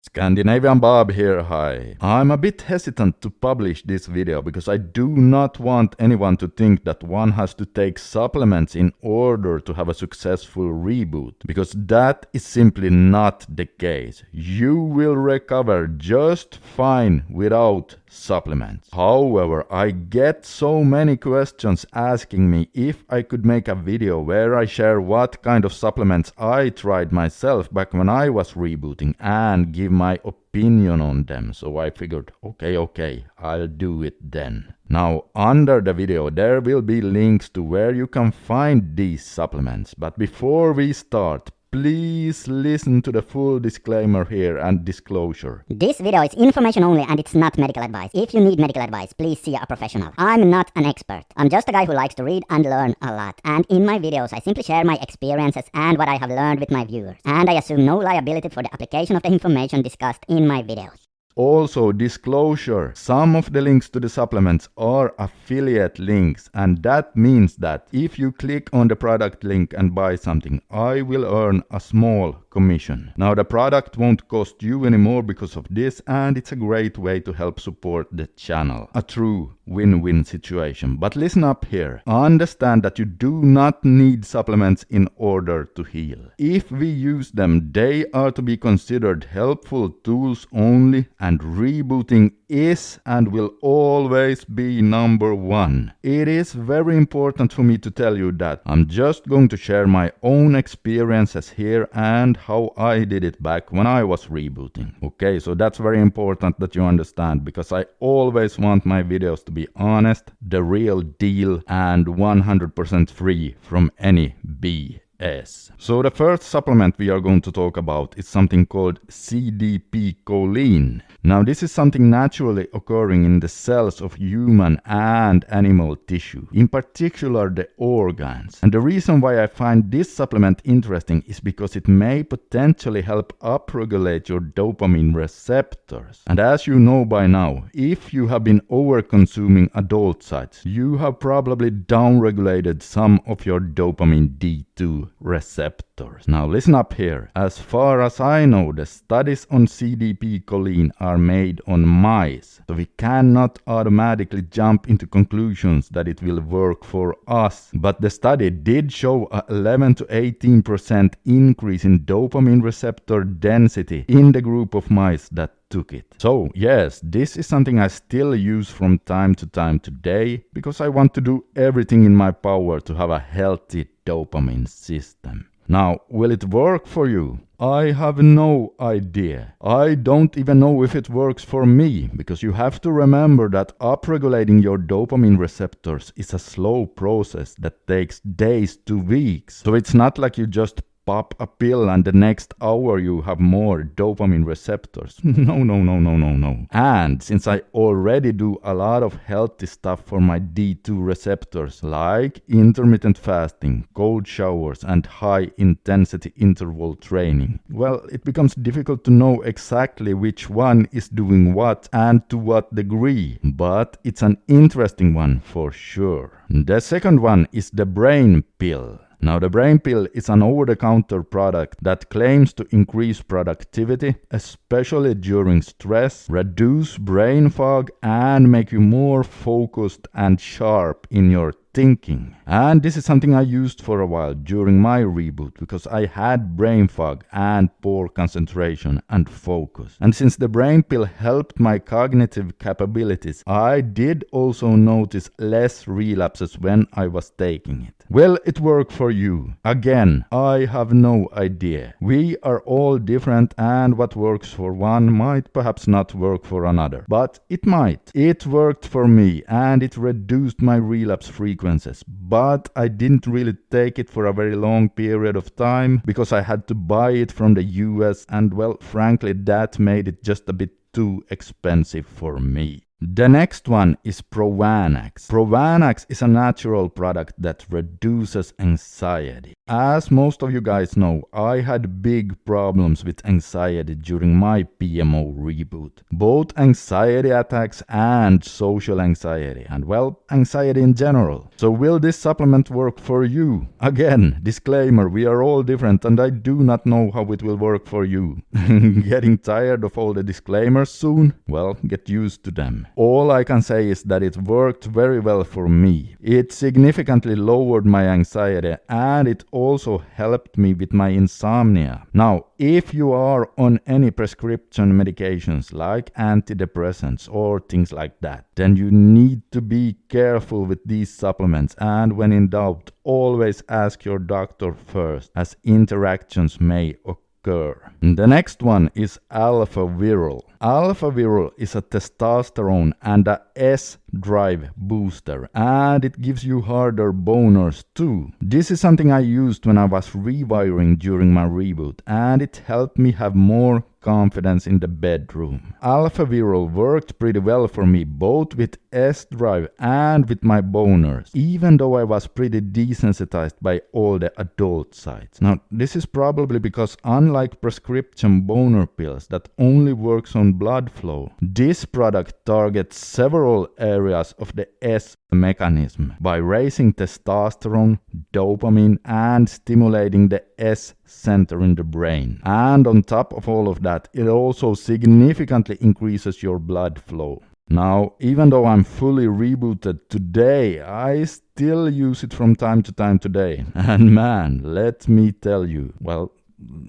Scandinavian Bob here, hi. I'm a bit hesitant to publish this video because I do not want anyone to think that one has to take supplements in order to have a successful reboot, because that is simply not the case. You will recover just fine without supplements. However, I get so many questions asking me if I could make a video where I share what kind of supplements I tried myself back when I was rebooting and give my opinion on them. So I figured, okay, I'll do it then. Now, under the video there will be links to where you can find these supplements. But before we start, please listen to the full disclaimer here and disclosure. This video is information only and it's not medical advice. If you need medical advice, please see a professional. I'm not an expert. I'm just a guy who likes to read and learn a lot. And in my videos, I simply share my experiences and what I have learned with my viewers. And I assume no liability for the application of the information discussed in my videos. Also, disclosure, some of the links to the supplements are affiliate links, and that means that if you click on the product link and buy something, I will earn a small commission. Now, the product won't cost you anymore because of this, and it's a great way to help support the channel. A true win-win situation. But listen up here. Understand that you do not need supplements in order to heal. If we use them, they are to be considered helpful tools only, and rebooting is and will always be number one. It is very important for me to tell you that I'm just going to share my own experiences here and how I did it back when I was rebooting. Okay, so that's very important that you understand, because I always want my videos to be honest, the real deal, and 100% free from any BS. So the first supplement we are going to talk about is something called CDP Choline. Now, this is something naturally occurring in the cells of human and animal tissue, in particular the organs. And the reason why I find this supplement interesting is because it may potentially help upregulate your dopamine receptors. And as you know by now, if you have been over-consuming adult sites, you have probably downregulated some of your dopamine D2 receptors. Now listen up here. As far as I know, the studies on CDP Choline are made on mice, so we cannot automatically jump into conclusions that it will work for us. But the study did show a 11 to 18% increase in dopamine receptor density in the group of mice that took it. So yes, this is something I still use from time to time today, because I want to do everything in my power to have a healthy dopamine system. Now, will it work for you? I have no idea. I don't even know if it works for me, because you have to remember that upregulating your dopamine receptors is a slow process that takes days to weeks. So it's not like you just pop a pill and the next hour you have more dopamine receptors. No. And since I already do a lot of healthy stuff for my D2 receptors, like intermittent fasting, cold showers, and high intensity interval training, well, it becomes difficult to know exactly which one is doing what and to what degree. But it's an interesting one for sure. The second one is the brain pill. Now, the brain pill is an over-the-counter product that claims to increase productivity, especially during stress, reduce brain fog, and make you more focused and sharp in your thinking. And this is something I used for a while during my reboot, because I had brain fog and poor concentration and focus. And since the brain pill helped my cognitive capabilities, I did also notice less relapses when I was taking it. Will it work for you? Again, I have no idea. We are all different, and what works for one might perhaps not work for another. But it might. It worked for me, and it reduced my relapse frequencies. But I didn't really take it for a very long period of time, because I had to buy it from the US, and well, frankly, that made it just a bit too expensive for me. The next one is Provanax. Provanax is a natural product that reduces anxiety. As most of you guys know, I had big problems with anxiety during my PMO reboot. Both anxiety attacks and social anxiety, and well, anxiety in general. So will this supplement work for you? Again, disclaimer, we are all different and I do not know how it will work for you. Getting tired of all the disclaimers soon? Well, get used to them. All I can say is that it worked very well for me. It significantly lowered my anxiety and it also helped me with my insomnia. Now, if you are on any prescription medications like antidepressants or things like that, then you need to be careful with these supplements, and when in doubt, always ask your doctor first, as interactions may occur. The next one is Alpha Virule. Alpha Virule is a testosterone and a S-drive booster, and it gives you harder boners too. This is something I used when I was rewiring during my reboot, and it helped me have more confidence in the bedroom. Alpha Virule worked pretty well for me both with S-drive and with my boners, even though I was pretty desensitized by all the adult sites. Now, this is probably because unlike prescription boner pills that only works on blood flow, this product targets several areas of the S mechanism by raising testosterone, dopamine, and stimulating the S center in the brain. And on top of all of that, it also significantly increases your blood flow. Now, even though I'm fully rebooted today, I still use it from time to time today. And man, let me tell you, well,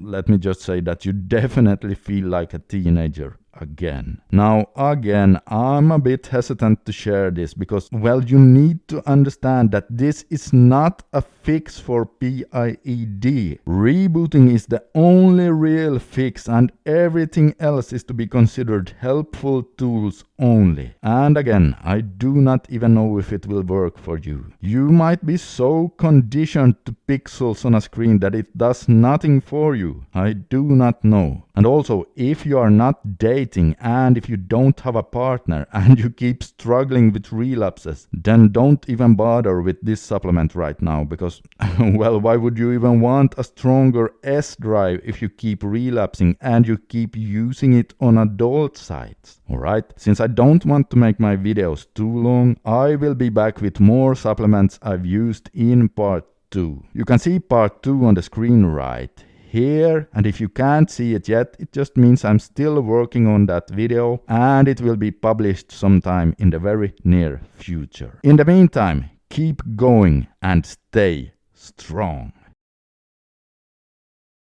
let me just say that you definitely feel like a teenager again. Now, again, I'm a bit hesitant to share this because, well, you need to understand that this is not a fix for PIED. Rebooting is the only real fix and everything else is to be considered helpful tools only. And again, I do not even know if it will work for you. You might be so conditioned to pixels on a screen that it does nothing for you. I do not know. And also, if you are not dating and if you don't have a partner and you keep struggling with relapses, then don't even bother with this supplement right now because, well, why would you even want a stronger S-drive if you keep relapsing and you keep using it on adult sites? Alright, since I don't want to make my videos too long, I will be back with more supplements I've used in part 2. You can see part 2 on the screen right here, and if you can't see it yet, it just means I'm still working on that video and it will be published sometime in the very near future. In the meantime, keep going and stay strong.